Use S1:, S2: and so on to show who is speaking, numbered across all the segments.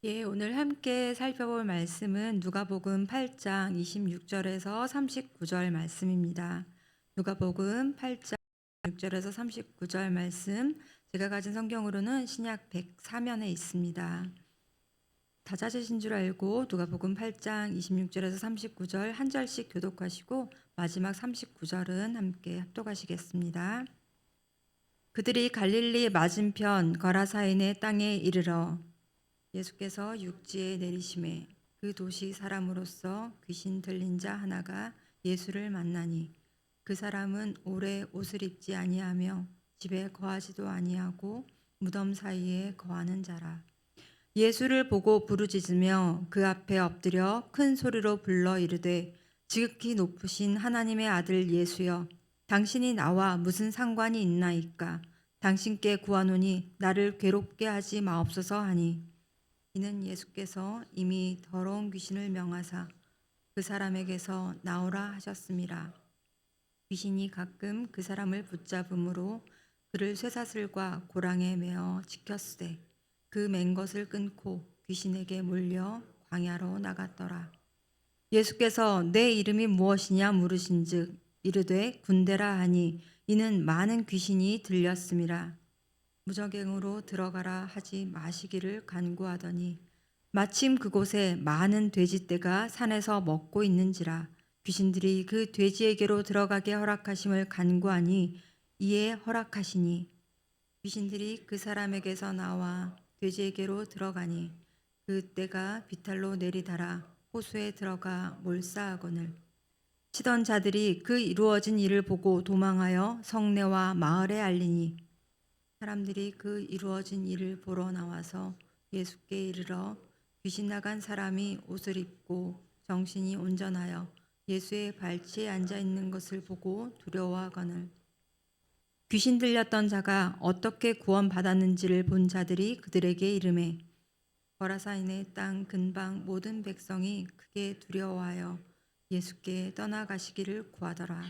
S1: 예, 오늘 함께 살펴볼 말씀은 누가복음 8장 26절에서 39절 말씀입니다. 누가복음 8장 6절에서 39절 말씀, 제가 가진 성경으로는 신약 104면에 있습니다. 다 찾으신 줄 알고 누가복음 8장 26절에서 39절 한 절씩 교독하시고 마지막 39절은 함께 합독하시겠습니다. 그들이 갈릴리 맞은편 거라사인의 땅에 이르러 예수께서 육지에 내리심에 그 도시 사람으로서 귀신 들린 자 하나가 예수를 만나니 그 사람은 오래 옷을 입지 아니하며 집에 거하지도 아니하고 무덤 사이에 거하는 자라. 예수를 보고 부르짖으며 그 앞에 엎드려 큰 소리로 불러 이르되 지극히 높으신 하나님의 아들 예수여, 당신이 나와 무슨 상관이 있나이까? 당신께 구하노니 나를 괴롭게 하지 마옵소서 하니, 이는 예수께서 이미 더러운 귀신을 명하사 그 사람에게서 나오라 하셨음이라. 귀신이 가끔 그 사람을 붙잡음으로 그를 쇠사슬과 고랑에 매어 지켰으되 그 맨 것을 끊고 귀신에게 물려 광야로 나갔더라. 예수께서 내 이름이 무엇이냐 물으신즉 이르되 군대라 하니, 이는 많은 귀신이 들렸음이라. 무저갱으로 들어가라 하지 마시기를 간구하더니 마침 그곳에 많은 돼지떼가 산에서 먹고 있는지라. 귀신들이 그 돼지에게로 들어가게 허락하심을 간구하니 이에 허락하시니 귀신들이 그 사람에게서 나와 돼지에게로 들어가니 그 떼가 비탈로 내리달아 호수에 들어가 몰사하거늘. 치던 자들이 그 이루어진 일을 보고 도망하여 성내와 마을에 알리니 사람들이 그 이루어진 일을 보러 나와서 예수께 이르러 귀신 나간 사람이 옷을 입고 정신이 온전하여 예수의 발치에 앉아 있는 것을 보고 두려워하거늘. 귀신 들렸던 자가 어떻게 구원받았는지를 본 자들이 그들에게 이르매 거라사인의 땅 근방 모든 백성이 크게 두려워하여 예수께 떠나가시기를 구하더라.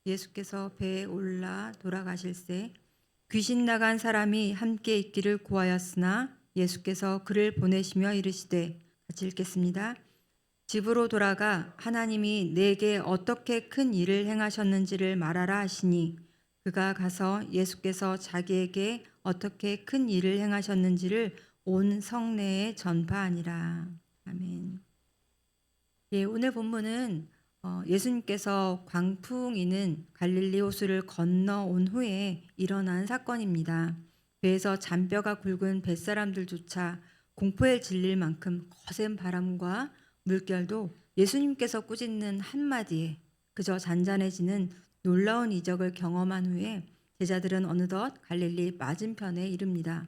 S1: 예수께서 배에 올라 돌아가실새 귀신 나간 사람이 함께 있기를 구하였으나 예수께서 그를 보내시며 이르시되, 같이 읽겠습니다. 집으로 돌아가 하나님이 내게 어떻게 큰 일을 행하셨는지를 말하라 하시니 그가 가서 예수께서 자기에게 어떻게 큰 일을 행하셨는지를 온 성내에 전파하니라. 아멘. 예, 오늘 본문은 예수님께서 광풍이는 갈릴리 호수를 건너온 후에 일어난 사건입니다. 배에서 잔뼈가 굵은 뱃사람들조차 공포에 질릴 만큼 거센 바람과 물결도 예수님께서 꾸짖는 한마디에 그저 잔잔해지는 놀라운 이적을 경험한 후에 제자들은 어느덧 갈릴리 맞은편에 이릅니다.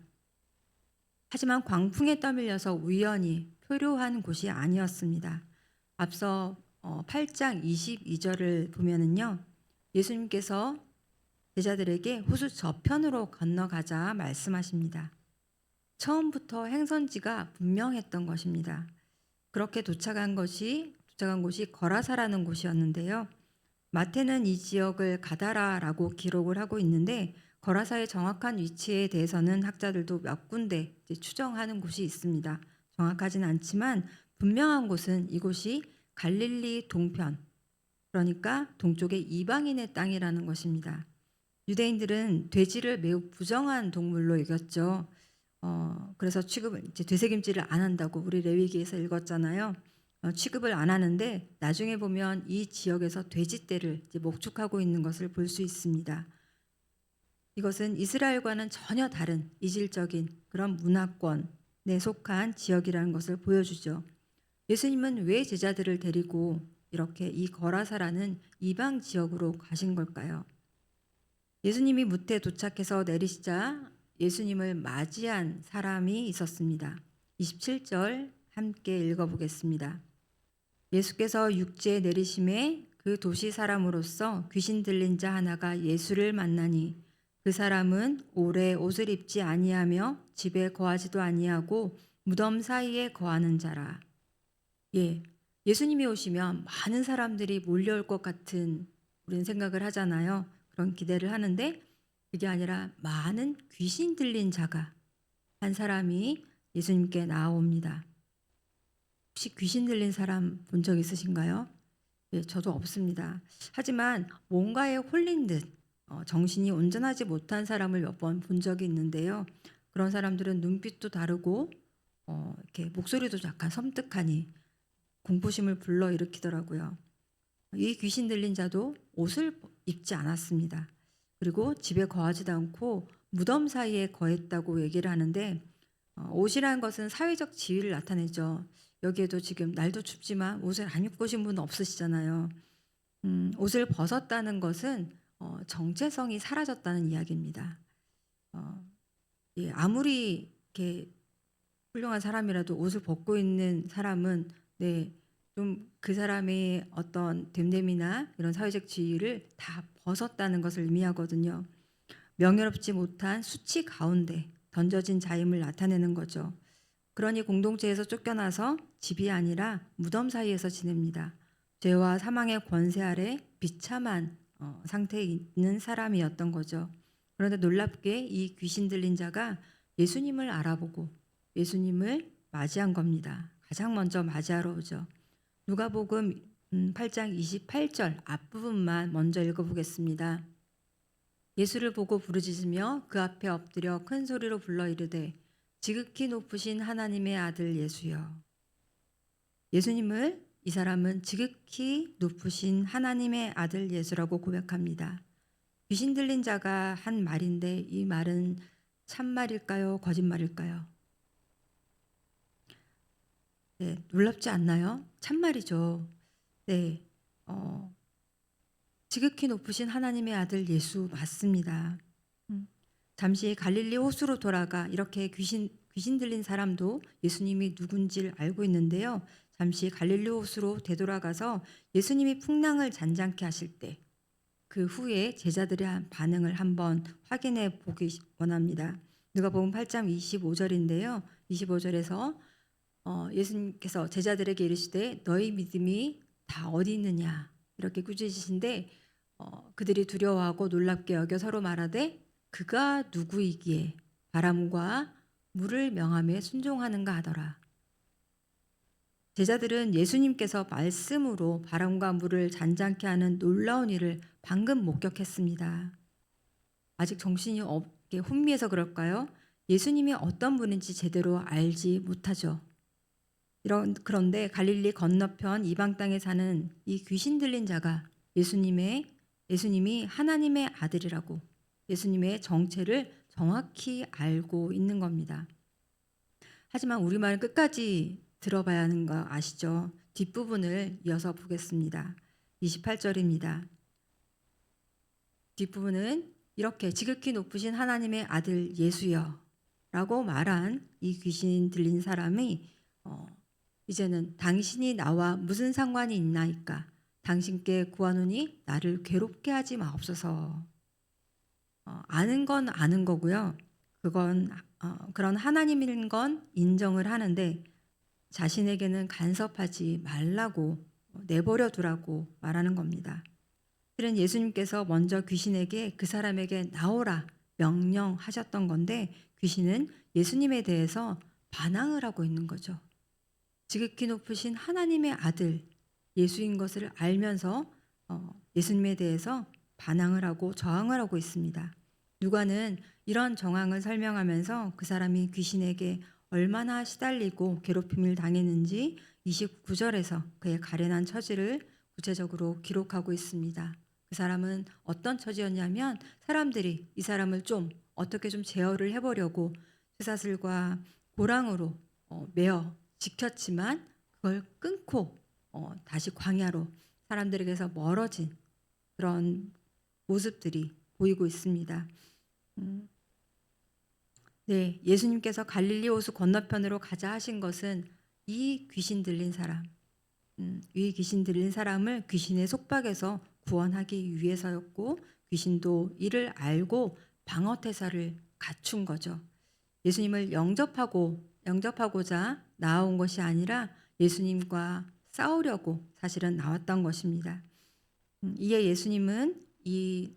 S1: 하지만 광풍에 떠밀려서 우연히 표류한 곳이 아니었습니다. 앞서 8장 22절을 보면은요, 예수님께서 제자들에게 호수 저편으로 건너가자 말씀하십니다. 처음부터 행선지가 분명했던 것입니다. 그렇게 도착한 곳이 거라사라는 곳이었는데요. 마태는 이 지역을 가다라라고 기록을 하고 있는데 거라사의 정확한 위치에 대해서는 학자들도 몇 군데 추정하는 곳이 있습니다. 정확하진 않지만 분명한 곳은 이곳이 갈릴리 동편, 그러니까 동쪽의 이방인의 땅이라는 것입니다. 유대인들은 돼지를 매우 부정한 동물로 여겼죠. 그래서 취급을 되새김질을 안 한다고 우리 레위기에서 읽었잖아요. 취급을 안 하는데 나중에 보면 이 지역에서 돼지떼를 목축하고 있는 것을 볼 수 있습니다. 이것은 이스라엘과는 전혀 다른 이질적인 그런 문화권에 속한 지역이라는 것을 보여주죠. 예수님은 왜 제자들을 데리고 이렇게 이 거라사라는 이방 지역으로 가신 걸까요? 예수님이 무태 도착해서 내리시자 예수님을 맞이한 사람이 있었습니다. 27절 함께 읽어보겠습니다. 예수께서 육지에 내리심에 그 도시 사람으로서 귀신 들린 자 하나가 예수를 만나니 그 사람은 오래 옷을 입지 아니하며 집에 거하지도 아니하고 무덤 사이에 거하는 자라. 예, 예수님이 오시면 많은 사람들이 몰려올 것 같은 우리는 생각을 하잖아요. 그런 기대를 하는데 그게 아니라 많은 귀신 들린 자가 한 사람이 예수님께 나아옵니다. 혹시 귀신 들린 사람 본 적 있으신가요? 예, 저도 없습니다. 하지만 뭔가에 홀린 듯 정신이 온전하지 못한 사람을 몇 번 본 적이 있는데요. 그런 사람들은 눈빛도 다르고 이렇게 목소리도 약간 섬뜩하니 공포심을 불러일으키더라고요. 이 귀신 들린 자도 옷을 입지 않았습니다. 그리고 집에 거하지도 않고 무덤 사이에 거했다고 얘기를 하는데 옷이라는 것은 사회적 지위를 나타내죠. 여기에도 지금 날도 춥지만 옷을 안 입고 오신 분 없으시잖아요. 옷을 벗었다는 것은 정체성이 사라졌다는 이야기입니다. 예, 아무리 이렇게 훌륭한 사람이라도 옷을 벗고 있는 사람은 네, 좀 그 사람의 어떤 됨됨이나 이런 사회적 지위를 다 벗었다는 것을 의미하거든요. 명예롭지 못한 수치 가운데 던져진 자임을 나타내는 거죠. 그러니 공동체에서 쫓겨나서 집이 아니라 무덤 사이에서 지냅니다. 죄와 사망의 권세 아래 비참한 상태에 있는 사람이었던 거죠. 그런데 놀랍게 이 귀신 들린 자가 예수님을 알아보고 예수님을 맞이한 겁니다. 가장 먼저 맞이하러 오죠. 누가복음 8장 28절 앞부분만 먼저 읽어보겠습니다. 예수를 보고 부르짖으며 그 앞에 엎드려 큰 소리로 불러 이르되 지극히 높으신 하나님의 아들 예수여. 예수님을 이 사람은 지극히 높으신 하나님의 아들 예수라고 고백합니다. 귀신 들린 자가 한 말인데 이 말은 참말일까요? 거짓말일까요? 네, 놀랍지 않나요? 참말이죠. 네, 지극히 높으신 하나님의 아들 예수 맞습니다. 잠시 갈릴리 호수로 돌아가 이렇게 귀신 들린 사람도 예수님이 누군지를 알고 있는데요. 잠시 갈릴리 호수로 되돌아가서 예수님이 풍랑을 잔잔케 하실 때 그 후에 제자들의 반응을 한번 확인해 보기 원합니다. 누가복음 8장 25절인데요. 25절에서 예수님께서 제자들에게 이르시되 너희 믿음이 다 어디 있느냐 이렇게 꾸짖으신데 그들이 두려워하고 놀랍게 여겨 서로 말하되 그가 누구이기에 바람과 물을 명함에 순종하는가 하더라. 제자들은 예수님께서 말씀으로 바람과 물을 잔잔케 하는 놀라운 일을 방금 목격했습니다. 아직 정신이 없게 혼미해서 그럴까요? 예수님이 어떤 분인지 제대로 알지 못하죠. 그런데 갈릴리 건너편 이방 땅에 사는 이 귀신 들린 자가 예수님이 하나님의 아들이라고 예수님의 정체를 정확히 알고 있는 겁니다. 하지만 우리말은 끝까지 들어봐야 하는 거 아시죠? 뒷부분을 이어서 보겠습니다. 28절입니다. 뒷부분은 이렇게 지극히 높으신 하나님의 아들 예수여 라고 말한 이 귀신 들린 사람이 이제는 당신이 나와 무슨 상관이 있나이까 당신께 구하노니 나를 괴롭게 하지 마옵소서. 아는 건 아는 거고요. 그건 그런 하나님인 건 인정을 하는데 자신에게는 간섭하지 말라고 내버려 두라고 말하는 겁니다. 실은 예수님께서 먼저 귀신에게 그 사람에게 나오라 명령하셨던 건데 귀신은 예수님에 대해서 반항을 하고 있는 거죠. 지극히 높으신 하나님의 아들 예수인 것을 알면서 예수님에 대해서 반항을 하고 저항을 하고 있습니다. 누가는 이런 정황을 설명하면서 그 사람이 귀신에게 얼마나 시달리고 괴롭힘을 당했는지 29절에서 그의 가련한 처지를 구체적으로 기록하고 있습니다. 그 사람은 어떤 처지였냐면 사람들이 이 사람을 좀 어떻게 좀 제어를 해보려고 쇠사슬과 고랑으로 매어 지켰지만 그걸 끊고 다시 광야로 사람들에게서 멀어진 그런 모습들이 보이고 있습니다. 네, 예수님께서 갈릴리 호수 건너편으로 가자 하신 것은 이 귀신 들린 사람을 귀신의 속박에서 구원하기 위해서였고 귀신도 이를 알고 방어 태세를 갖춘 거죠. 예수님을 영접하고자 나아온 것이 아니라 예수님과 싸우려고 사실은 나왔던 것입니다. 이에 예수님은 이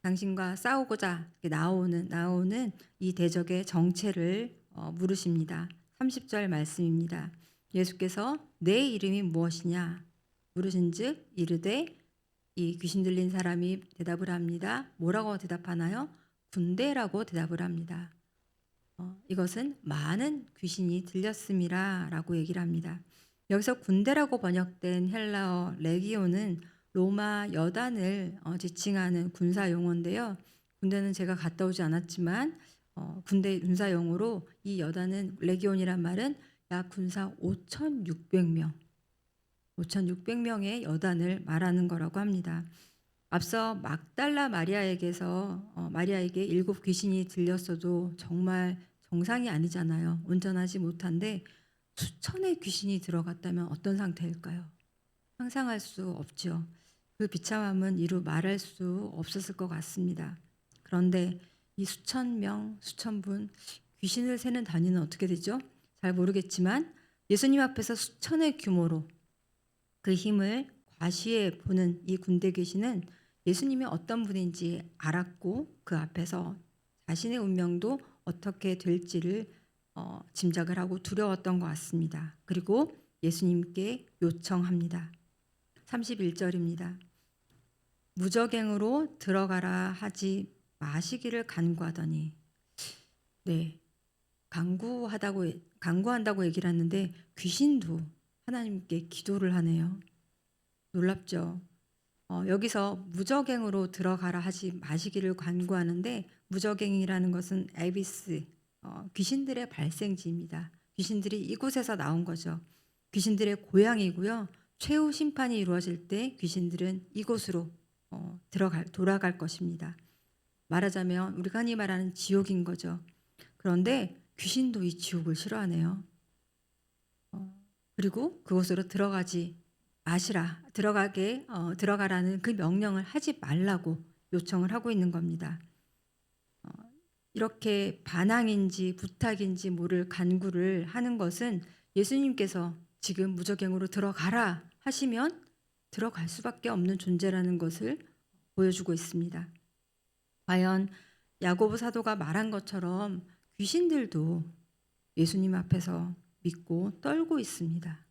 S1: 당신과 싸우고자 나오는 이 대적의 정체를 물으십니다. 30절 말씀입니다. 예수께서 내 이름이 무엇이냐 물으신즉 이르되 이 귀신 들린 사람이 대답을 합니다. 뭐라고 대답하나요? 군대라고 대답을 합니다. 이것은 많은 귀신이 들렸음이라 라고 얘기를 합니다. 여기서 군대라고 번역된 헬라어 레기온은 로마 여단을 지칭하는 군사 용어인데요. 군대는 제가 갔다 오지 않았지만 군대 군사 용어로 이 여단은 레기온이란 말은 약 군사 5,600명, 5,600명의 여단을 말하는 거라고 합니다. 앞서 막달라 마리아에게서 마리아에게 7 귀신이 들렸어도 정말 정상이 아니잖아요. 온전하지 못한데 수천의 귀신이 들어갔다면 어떤 상태일까요? 상상할 수 없죠. 그 비참함은 이루 말할 수 없었을 것 같습니다. 그런데 이 수천 명, 수천 분 귀신을 세는 단위는 어떻게 되죠? 잘 모르겠지만 예수님 앞에서 수천의 규모로 그 힘을 과시해 보는 이 군대 귀신은 예수님이 어떤 분인지 알았고 그 앞에서 자신의 운명도 어떻게 될지를 짐작을 하고 두려웠던 것 같습니다. 그리고 예수님께 요청합니다. 31절입니다. 무저갱으로 들어가라 하지 마시기를 간구하더니 네, 간구한다고 얘기를 하는데 귀신도 하나님께 기도를 하네요. 놀랍죠. 여기서 무저갱으로 들어가라 하지 마시기를 간구하는데 무저갱이라는 것은 에비스, 귀신들의 발생지입니다. 귀신들이 이곳에서 나온 거죠. 귀신들의 고향이고요. 최후 심판이 이루어질 때 귀신들은 이곳으로 돌아갈 것입니다. 말하자면 우리가 흔히 말하는 지옥인 거죠. 그런데 귀신도 이 지옥을 싫어하네요. 그리고 그곳으로 들어가지 마시라, 들어가라는 그 명령을 하지 말라고 요청을 하고 있는 겁니다. 이렇게 반항인지 부탁인지 모를 간구를 하는 것은 예수님께서 지금 무저갱으로 들어가라 하시면 들어갈 수밖에 없는 존재라는 것을 보여주고 있습니다. 과연 야고보 사도가 말한 것처럼 귀신들도 예수님 앞에서 믿고 떨고 있습니다.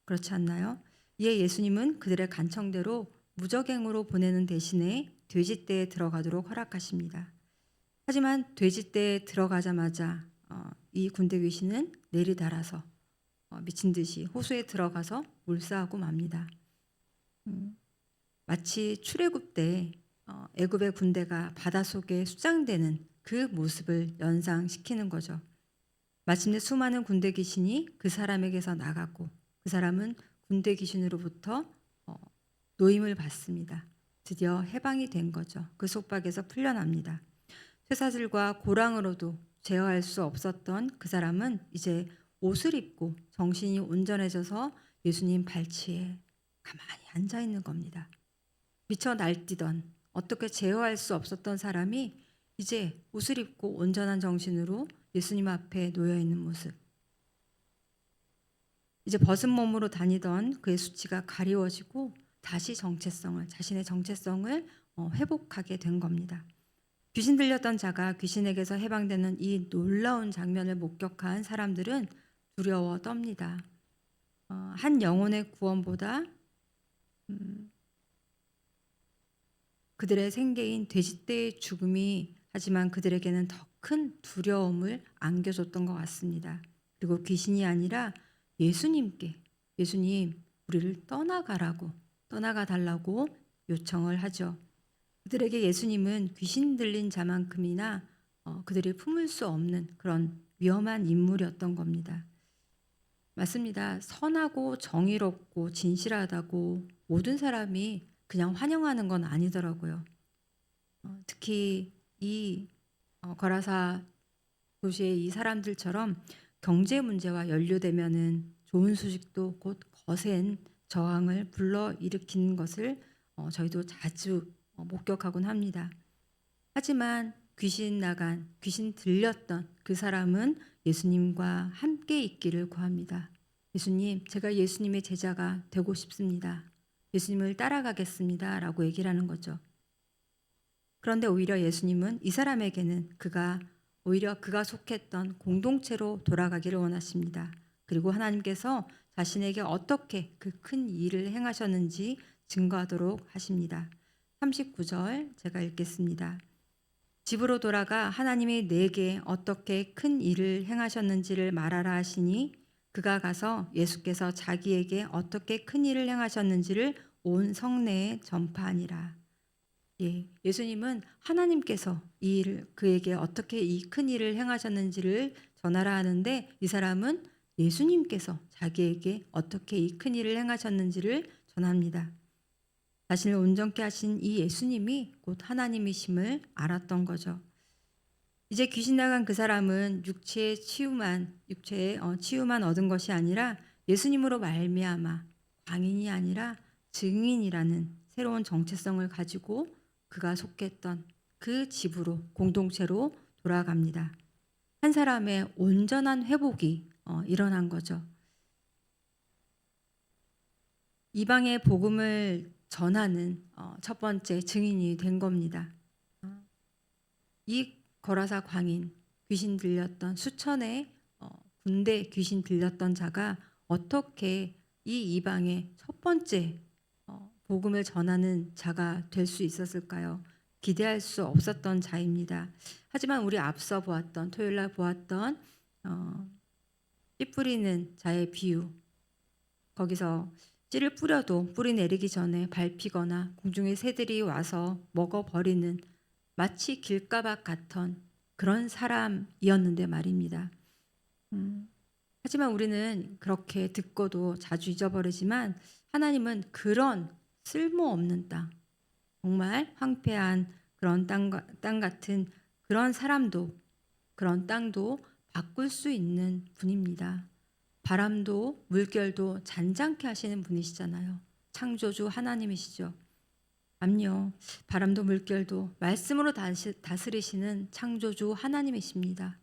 S1: 그렇지 않나요? 이에 예수님은 그들의 간청대로 무저갱으로 보내는 대신에 돼지떼에 들어가도록 허락하십니다. 하지만 돼지떼에 들어가자마자 이 군대 귀신은 내리달아서 미친 듯이 호수에 들어가서 몰사하고 맙니다. 마치 출애굽 때 애굽의 군대가 바닷속에 수장되는 그 모습을 연상시키는 거죠. 마침내 수많은 군대 귀신이 그 사람에게서 나가고 그 사람은 군대 귀신으로부터 노임을 받습니다. 드디어 해방이 된 거죠. 그 속박에서 풀려납니다. 쇠사슬과 고랑으로도 제어할 수 없었던 그 사람은 이제 옷을 입고 정신이 온전해져서 예수님 발치에 가만히 앉아 있는 겁니다. 미쳐 날뛰던 어떻게 제어할 수 없었던 사람이 이제 옷을 입고 온전한 정신으로 예수님 앞에 놓여 있는 모습. 이제 벗은 몸으로 다니던 그의 수치가 가리워지고 다시 자신의 정체성을 회복하게 된 겁니다. 귀신 들렸던 자가 귀신에게서 해방되는 이 놀라운 장면을 목격한 사람들은 두려워 떱니다. 한 영혼의 구원보다 그들의 생계인 돼지떼의 죽음이 하지만 그들에게는 더 큰 두려움을 안겨줬던 것 같습니다. 그리고 귀신이 아니라 예수님 우리를 떠나가 달라고 요청을 하죠. 그들에게 예수님은 귀신 들린 자만큼이나 그들이 품을 수 없는 그런 위험한 인물이었던 겁니다. 맞습니다. 선하고 정의롭고 진실하다고 모든 사람이 그냥 환영하는 건 아니더라고요. 특히 이 거라사 도시의 이 사람들처럼 경제 문제와 연루되면은 좋은 소식도 곧 거센 저항을 불러일으키는 것을 저희도 자주 목격하곤 합니다. 하지만 귀신 들렸던 그 사람은 예수님과 함께 있기를 구합니다. 예수님, 제가 예수님의 제자가 되고 싶습니다. 예수님을 따라가겠습니다. 라고 얘기를 하는 거죠. 그런데 오히려 예수님은 이 사람에게는 그가 오히려 그가 속했던 공동체로 돌아가기를 원하십니다. 그리고 하나님께서 자신에게 어떻게 그 큰 일을 행하셨는지 증거하도록 하십니다. 39절 제가 읽겠습니다. 집으로 돌아가 하나님이 내게 어떻게 큰 일을 행하셨는지를 말하라 하시니 그가 가서 예수께서 자기에게 어떻게 큰 일을 행하셨는지를 온 성내에 전파하니라. 예수님은 하나님께서 이 일을 그에게 어떻게 이 큰 일을 행하셨는지를 전하라 하는데 이 사람은 예수님께서 자기에게 어떻게 이 큰 일을 행하셨는지를 전합니다. 자신을 온전케 하신 이 예수님이 곧 하나님이심을 알았던 거죠. 이제 귀신 나간 그 사람은 육체의 치유만 얻은 것이 아니라 예수님으로 말미암아 광인이 아니라 증인이라는 새로운 정체성을 가지고 그가 속했던 그 집으로 공동체로 돌아갑니다. 한 사람의 온전한 회복이 일어난 거죠. 이방의 복음을 전하는 첫 번째 증인이 된 겁니다. 이 거라사 광인, 귀신 들렸던 수천의 군대 귀신 들렸던 자가 어떻게 이 이방의 첫 번째 복음을 전하는 자가 될 수 있었을까요? 기대할 수 없었던 자입니다. 하지만 우리 앞서 보았던 토요일날 보았던 씨 뿌리는 자의 비유, 거기서 씨를 뿌려도 뿌리 내리기 전에 밟히거나 공중의 새들이 와서 먹어버리는 마치 길가박 같던 그런 사람이었는데 말입니다. 하지만 우리는 그렇게 듣고도 자주 잊어버리지만 하나님은 그런 쓸모없는 땅, 정말 황폐한 그런 땅 같은 그런 사람도, 그런 땅도 바꿀 수 있는 분입니다. 바람도 물결도 잔잔케 하시는 분이시잖아요. 창조주 하나님이시죠. 암요, 바람도 물결도 말씀으로 다스리시는 창조주 하나님이십니다.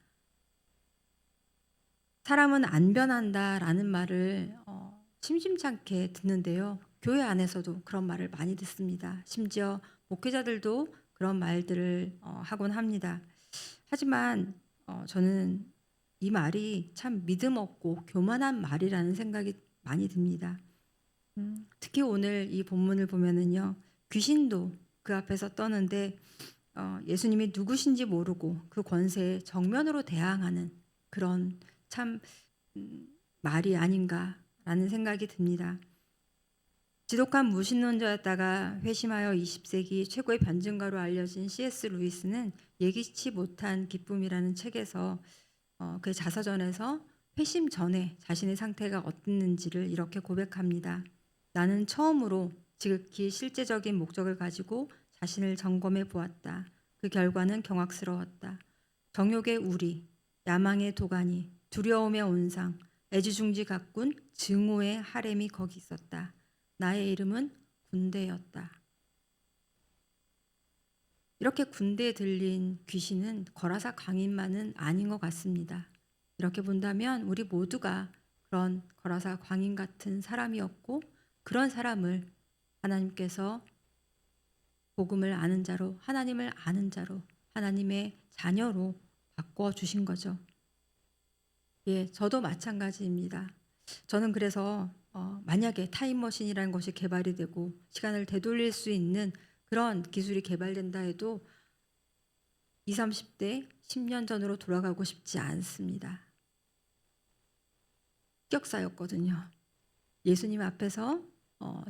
S1: 사람은 안 변한다라는 말을 심심찮게 듣는데요. 교회 안에서도 그런 말을 많이 듣습니다. 심지어 목회자들도 그런 말들을 하곤 합니다. 하지만 저는 이 말이 참 믿음 없고 교만한 말이라는 생각이 많이 듭니다. 특히 오늘 이 본문을 보면은요, 귀신도 그 앞에서 떠는데 예수님이 누구신지 모르고 그 권세에 정면으로 대항하는 그런 참 말이 아닌가라는 생각이 듭니다. 지독한 무신론자였다가 회심하여 20세기 최고의 변증가로 알려진 C.S. 루이스는 예기치 못한 기쁨이라는 책에서 그 자서전에서 회심 전에 자신의 상태가 어땠는지를 이렇게 고백합니다. 나는 처음으로 지극히 실제적인 목적을 가지고 자신을 점검해 보았다. 그 결과는 경악스러웠다. 정욕의 우리, 야망의 도가니, 두려움의 온상, 애지중지 가꾼 증오의 하렘이 거기 있었다. 나의 이름은 군대였다. 이렇게 군대에 들린 귀신은 거라사 광인만은 아닌 것 같습니다. 이렇게 본다면 우리 모두가 그런 거라사 광인 같은 사람이었고 그런 사람을 하나님께서 복음을 아는 자로, 하나님을 아는 자로, 하나님의 자녀로 바꿔 주신 거죠. 저도 마찬가지입니다. 저는 그래서 만약에 타임머신이라는 것이 개발이 되고 시간을 되돌릴 수 있는 그런 기술이 개발된다 해도 20, 30대 10년 전으로 돌아가고 싶지 않습니다. 격사였거든요. 예수님 앞에서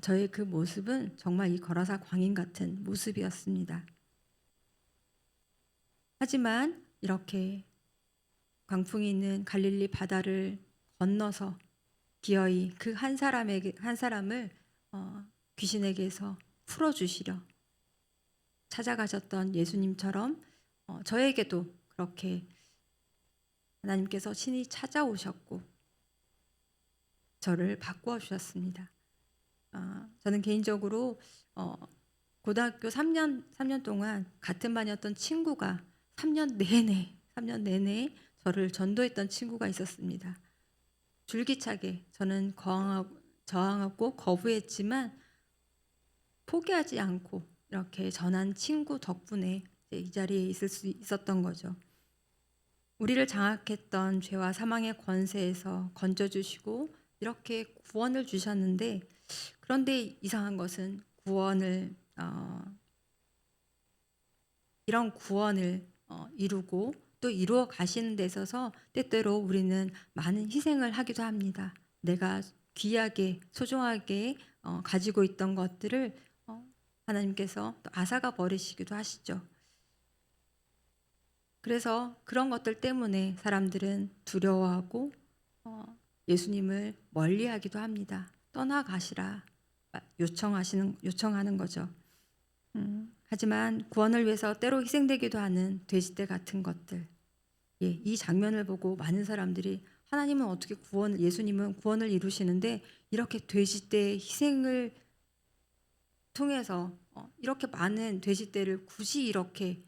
S1: 저의 그 모습은 정말 이 거라사 광인 같은 모습이었습니다. 하지만 이렇게 광풍이 있는 갈릴리 바다를 건너서 기어이 그 한 사람을 귀신에게서 풀어주시려 찾아가셨던 예수님처럼 저에게도 그렇게 하나님께서 친히 찾아오셨고 저를 바꾸어 주셨습니다. 저는 개인적으로 고등학교 3년 동안 같은 반이었던 친구가 3년 내내 저를 전도했던 친구가 있었습니다. 줄기차게 저는 저항하고 거부했지만 포기하지 않고 이렇게 전한 친구 덕분에 이 자리에 있을 수 있었던 거죠. 우리를 장악했던 죄와 사망의 권세에서 건져주시고 이렇게 구원을 주셨는데, 그런데 이상한 것은 이런 구원을 이루고 또 이루어 가시는 데 있어서 때때로 우리는 많은 희생을 하기도 합니다. 내가 귀하게 소중하게 가지고 있던 것들을 하나님께서 또 앗아가 버리시기도 하시죠. 그래서 그런 것들 때문에 사람들은 두려워하고 예수님을 멀리하기도 합니다. 떠나가시라 요청하는 거죠. 하지만 구원을 위해서 때로 희생되기도 하는 돼지떼 같은 것들. 이 장면을 보고 많은 사람들이 하나님은 어떻게 예수님은 구원을 이루시는데 이렇게 돼지떼의 희생을 통해서 이렇게 많은 돼지떼를 굳이 이렇게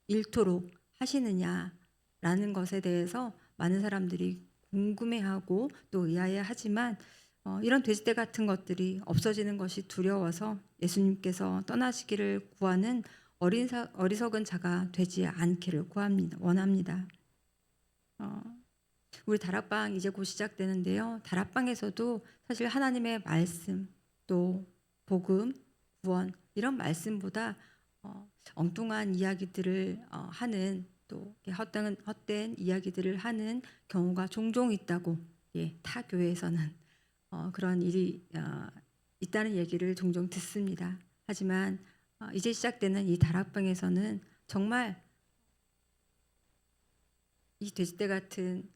S1: 잃도록 하시느냐라는 것에 대해서 많은 사람들이 궁금해하고 또 의아해하지만 이런 돼지떼 같은 것들이 없어지는 것이 두려워서 예수님께서 떠나시기를 구하는 어리석은 자가 되지 않기를 원합니다. 우리 다락방 이제 곧 시작되는데요. 다락방에서도 사실 하나님의 말씀 또 복음, 구원 이런 말씀보다 엉뚱한 이야기들을 하는 또 헛된 이야기들을 하는 경우가 종종 있다고 타 교회에서는 그런 일이 있다는 얘기를 종종 듣습니다. 하지만 이제 시작되는 이 다락방에서는 정말 이 돼지떼 같은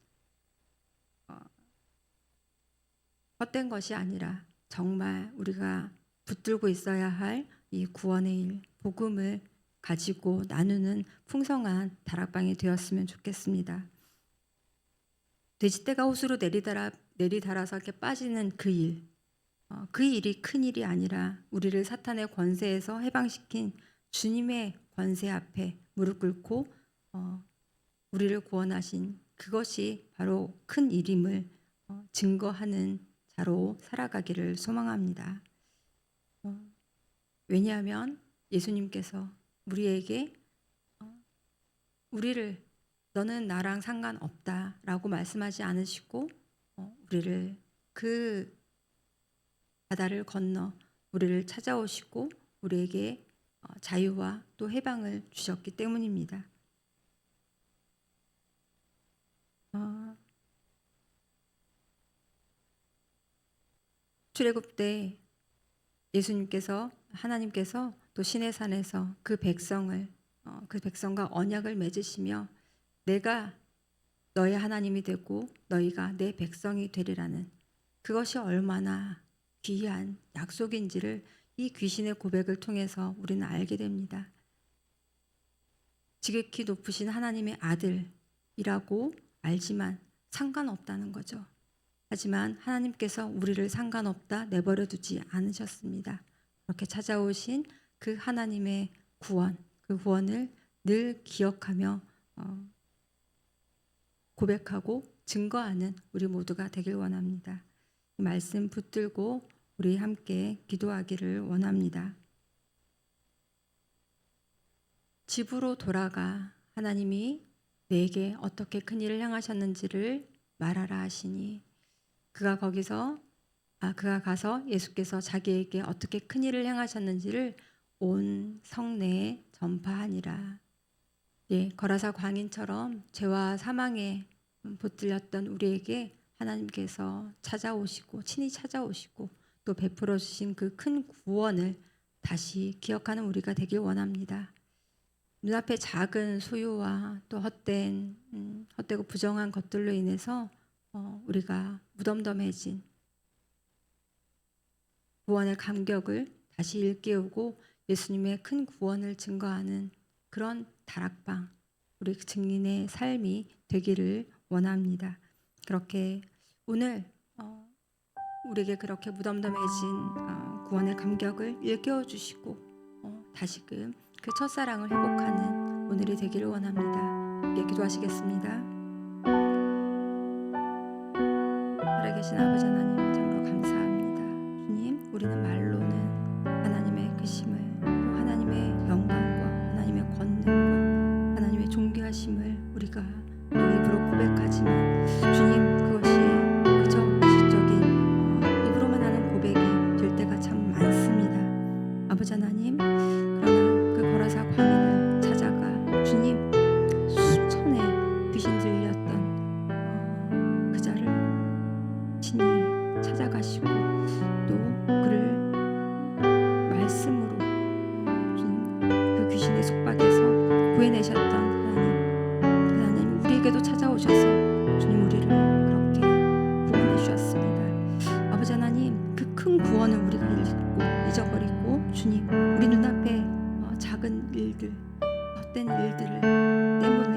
S1: 헛된 것이 아니라 정말 우리가 붙들고 있어야 할 이 구원의 일, 복음을 가지고 나누는 풍성한 다락방이 되었으면 좋겠습니다. 돼지떼가 호수로 내리달아서 이렇게 빠지는 그 일, 그 일이 큰 일이 아니라 우리를 사탄의 권세에서 해방시킨 주님의 권세 앞에 무릎 꿇고 우리를 구원하신 그것이 바로 큰 일임을 증거하는 자로 살아가기를 소망합니다. 왜냐하면 예수님께서 우리에게 우리를 너는 나랑 상관없다라고 말씀하지 않으시고 우리를 그 바다를 건너 우리를 찾아오시고 우리에게 자유와 또 해방을 주셨기 때문입니다. 출애굽 때 하나님께서 또 시내산에서 그 백성과 언약을 맺으시며 내가 너의 하나님이 되고 너희가 내 백성이 되리라는 그것이 얼마나 귀한 약속인지를 이 귀신의 고백을 통해서 우리는 알게 됩니다. 지극히 높으신 하나님의 아들이라고 알지만 상관없다는 거죠. 하지만 하나님께서 우리를 상관없다 내버려 두지 않으셨습니다. 그렇게 찾아오신 그 하나님의 구원, 그 구원을 늘 기억하며 고백하고 증거하는 우리 모두가 되길 원합니다. 이 말씀 붙들고 우리 함께 기도하기를 원합니다. 집으로 돌아가 하나님이 내게 어떻게 큰 일을 행하셨는지를 말하라 하시니 그가 가서 예수께서 자기에게 어떻게 큰 일을 행하셨는지를 온 성내에 전파하니라. 거라사 광인처럼 죄와 사망에 붙들렸던 우리에게 하나님께서 친히 찾아오시고 또 베풀어 주신 그 큰 구원을 다시 기억하는 우리가 되길 원합니다. 눈앞에 작은 소유와 또 헛되고 부정한 것들로 인해서 우리가 무덤덤해진 구원의 감격을 다시 일깨우고 예수님의 큰 구원을 증거하는 그런 다락방, 우리 증인의 삶이 되기를 원합니다. 그렇게 오늘 우리에게 그렇게 무덤덤해진 구원의 감격을 일깨워 주시고 다시금 그 첫사랑을 회복하는 오늘이 되기를 원합니다. 기도하시겠습니다. 살아계신 아버지 하나님 참으로 감사합니다. 주님, 우리는 말로는 하나님의 크심을 또 하나님의 영광과 하나님의 권능과 하나님의 존귀하심을 우리가 고백하지만 주님 그것이 그저 시적인 입으로만 하는 고백이 될 때가 참 많습니다. 아버지 하나님, 그러나 그 거라사 광인을 찾아가 주님 수천의 귀신 들렸던 그 자를 친히 찾아가시고 또 그를 말씀으로 주님 그 귀신의 속박에서 구해내셨던 하나님 우리에게도 찾아오셔서 주님 우리를 그렇게 구원해 주셨습니다. 아버지 하나님, 그 큰 구원을 우리가 잊어버리고 주님 우리 눈앞에 작은 일들, 헛된 일들 때문에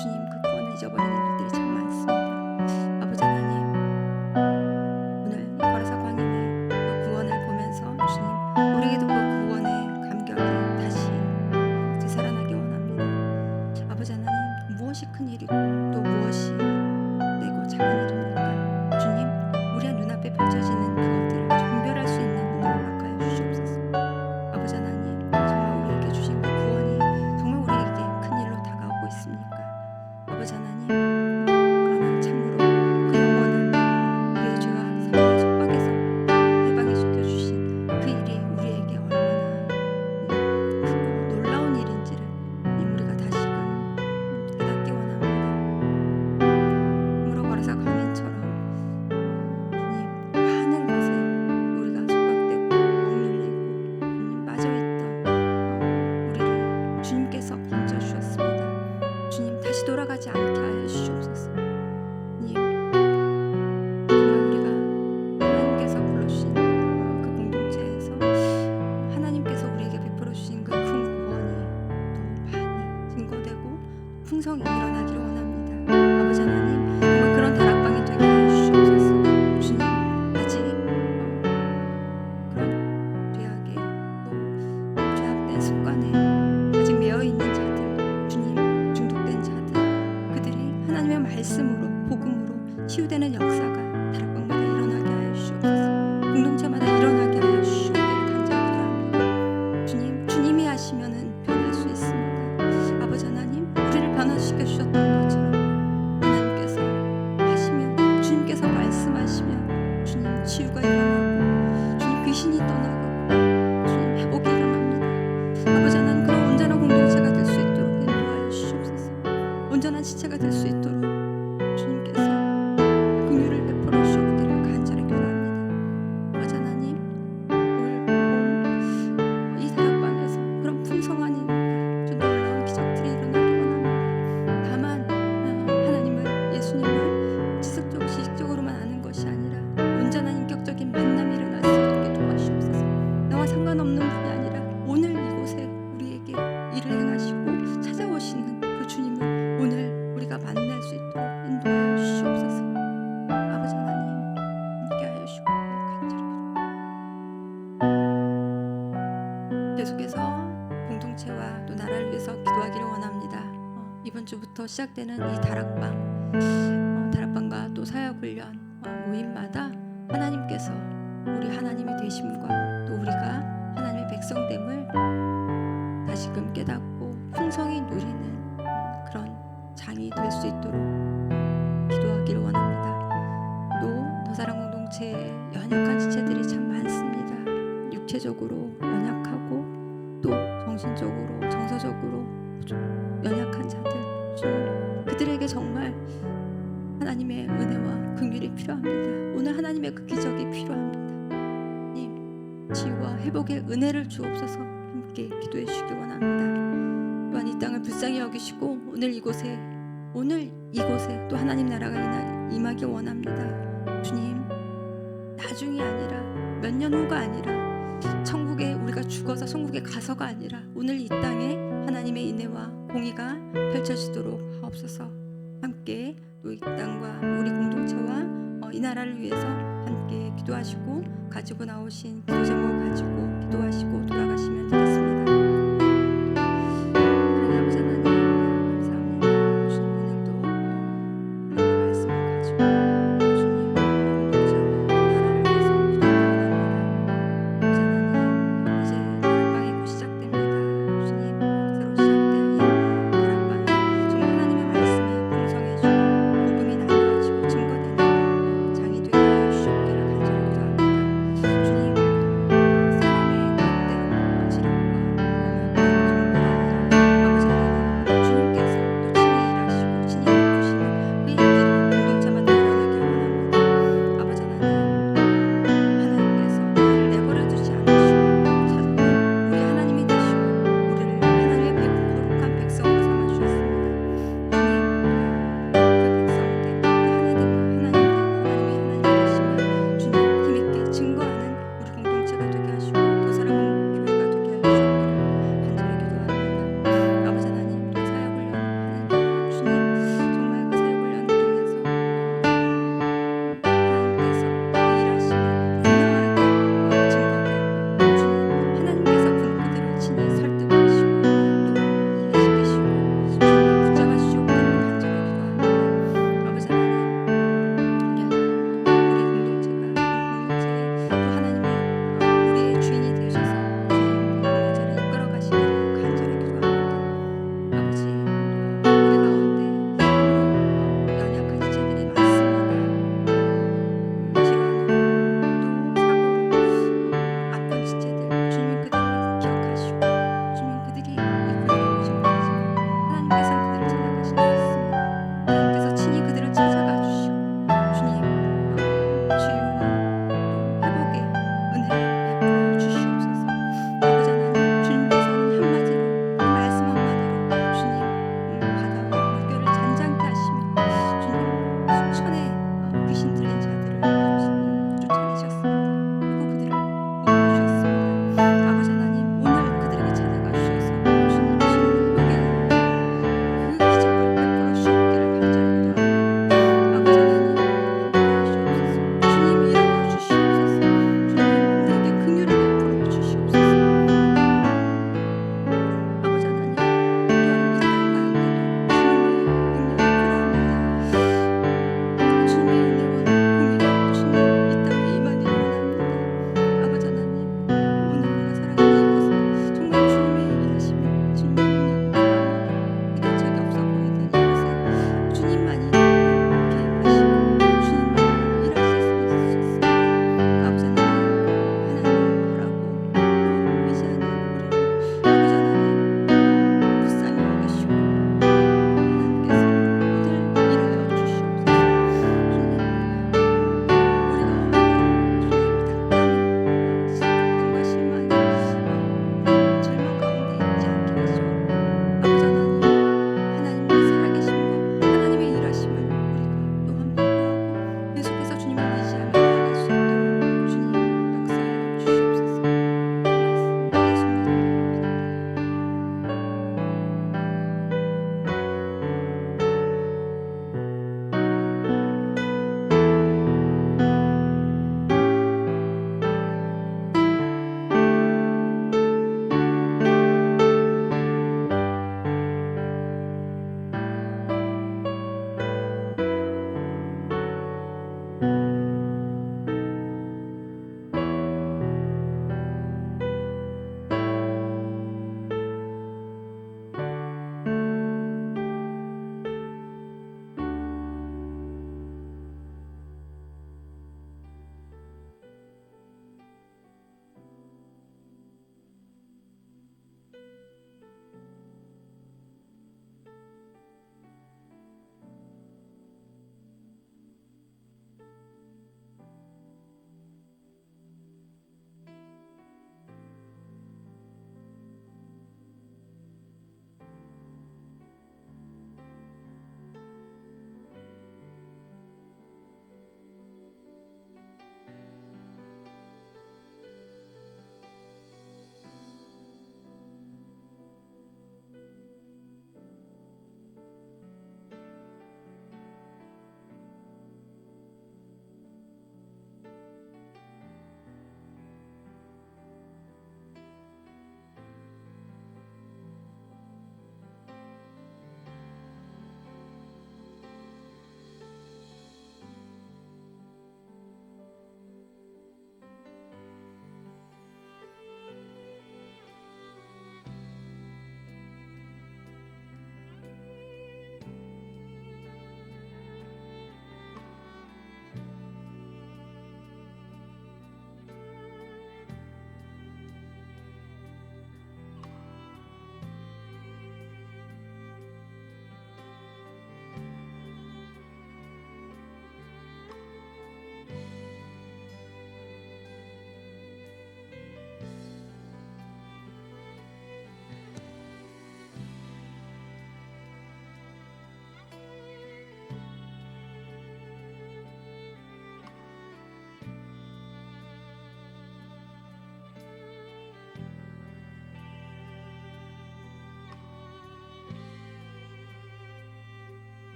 S1: 주님 그 구원을 잊어버리는 일들이 참 많습니다. 아버지 하나님, 오늘 이 거라사 광인의 그 구원을 보면서 주님 우리에게도 그 구원의 감격이 다시 되살아나기 원합니다. 아버지 하나님, 무엇이 큰 일이고 또 무엇이 내고 작은 일입니까? 주님 우리의 눈앞에 펼쳐지는 그것들을 분별할 수 있는 눈을 허락하여 주시옵소서. 아버지 하나님, 정말 우리에게 주신 그 구원이 정말 우리에게 큰 일로 다가오고 있습니까? 아버지 하나님, 그러나 참으로 그 영혼을 우리의 죄와 사망의 속박에서 해방시켜 주신 그 일이 우리에게 얼마나 크고 놀라운 일인지를 우리가 다시금 깨닫기 원합니다. 그러므로 거라사 광인처럼 주님 많은 것에 우리가 속박되고 억눌리고 주님 빠져있던 우리를 주님께서 건져 주셨습니다. 주님 다시 돌아가지 않게 하여 주시옵소서. 주님 정말 우리가 하나님께서 불러주신 그 공동체에서 하나님께서 우리에게 베풀어 주신 그 큰 구원이 더 많이 증거되고 풍성히 일어나기를 원합니다. 아버지 하나님, 정말 그런 다락방이 되게 하여 주시옵소서. 주님 아직 그런 죄악에 또 죄악된 습관에 아직 매여 있는 자들, 주님 중독된 자들, 그들이 하나님의 말씀으로 복음으로 치유되는 역사가 다락방마다 일어나게 하여 주시옵소서. 공동체마다 일어나게 하여 주시옵기를 간절히 기도합니다. 주님, 주님이 하시면은 변할 수 있습니다. 아버지 하나님, 우리를 변화시켜 주셨던 것처럼 하나님께서 하시면, 주님께서 말씀하시면 주님 치유가 일어나고 주님 귀신이 떠나고 주님 회복이 일어납니다. 아버지 하나님, 그런 온전한 공동체가 될 수 있도록 인도하여 주시옵소서. 온전한 지체가 될 수 있도록 주님께서 긍휼을 베풀어 주시옵기를 간절히 기도합니다. 아버지 하나님, 올 봄 이 다락방에서 그런 풍성한 일과 좀 놀라운 기적들이 일어나기 원합니다. 다만 하나님을, 예수님을 지식적, 지식적으로만 아는 것이 아니라 온전한 인격적인 만남이 일어날 수 있게 도와주시옵소서. 나와 상관없는 분이 아니라 오늘 이곳에 우리에게 일을 행하시고 찾아오시는 그 주님을 오늘 우리가 만날 수 있도록 인도하여 주시옵소서. 아버지 하나님, 함께하여 주시고 간절히 계속해서 공동체와 또 나라를 위해서 기도하기를 원합니다. 이번 주부터 시작되는 이 다락방과 또 사역훈련 모임마다 하나님께서 우리 하나님의 되심과 또 우리가 하나님의 백성됨을 다시금 깨닫고 풍성히 누리는 그런 장이 될 수 있도록 기도하기를 원합니다. 또 더사랑 공동체에 연약한 지체들이 참 많습니다. 육체적으로 연약하고 또 정신적으로, 정서적으로 연약한 자들, 그들에게 정말 하나님의 은혜와 긍휼이 필요합니다. 오늘 하나님의 그 기적이 필요합니다. 님, 치유와 회복의 은혜를 주옵소서. 함께 기도해 주시기 원합니다. 또한 이 땅을 불쌍히 여기시고 오늘 이곳에 또 하나님 나라가 임하기 원합니다. 주님, 나중이 아니라 몇 년 후가 아니라 천국에 우리가 죽어서 천국에 가서가 아니라 오늘 이 땅에 하나님의 인애와 공의가 펼쳐지도록 하옵소서. 함께 또 이 땅과 우리 공동체와 이 나라를 위해서 함께 기도하시고 가지고 나오신 기도 제목을 가지고 기도하시고 돌아가시면 되겠습니다.